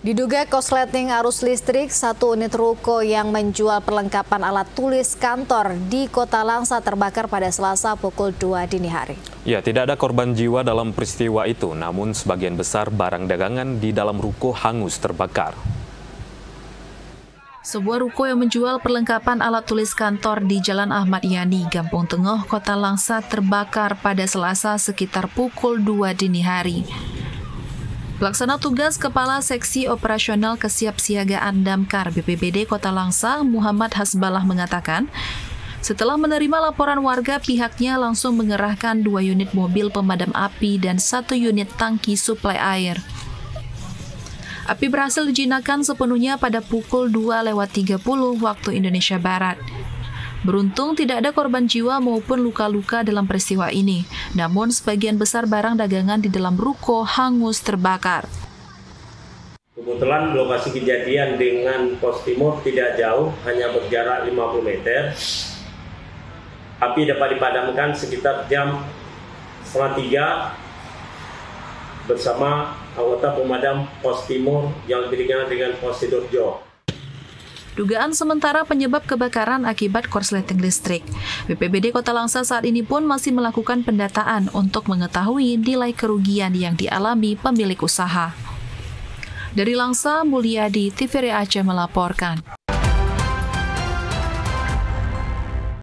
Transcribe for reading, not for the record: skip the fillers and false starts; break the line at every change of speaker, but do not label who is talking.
Diduga korsleting arus listrik, satu unit ruko yang menjual perlengkapan alat tulis kantor di Kota Langsa terbakar pada Selasa pukul 2 dini hari.
Ya, tidak ada korban jiwa dalam peristiwa itu, namun sebagian besar barang dagangan di dalam ruko hangus terbakar.
Sebuah ruko yang menjual perlengkapan alat tulis kantor di Jalan Ahmad Yani, Gampung Tengah, Kota Langsa terbakar pada Selasa sekitar pukul 2 dini hari. Pelaksana tugas Kepala Seksi Operasional Kesiapsiagaan Damkar BPBD Kota Langsa, Muhammad Hasbalah mengatakan, setelah menerima laporan warga, pihaknya langsung mengerahkan 2 unit mobil pemadam api dan 1 unit tangki suplai air. Api berhasil dijinakan sepenuhnya pada pukul 2:30 waktu Indonesia Barat. Beruntung tidak ada korban jiwa maupun luka-luka dalam peristiwa ini, namun sebagian besar barang dagangan di dalam ruko hangus terbakar.
Kebetulan lokasi kejadian dengan pos timur tidak jauh, hanya berjarak 50 meter. Api dapat dipadamkan sekitar jam 2:30 bersama anggota pemadam pos timur yang lebih dikenal dengan pos Sidoarjo.
Dugaan sementara penyebab kebakaran akibat korsleting listrik. BPBD Kota Langsa saat ini pun masih melakukan pendataan untuk mengetahui nilai kerugian yang dialami pemilik usaha. Dari Langsa, Mulyadi, TVRI Aceh melaporkan.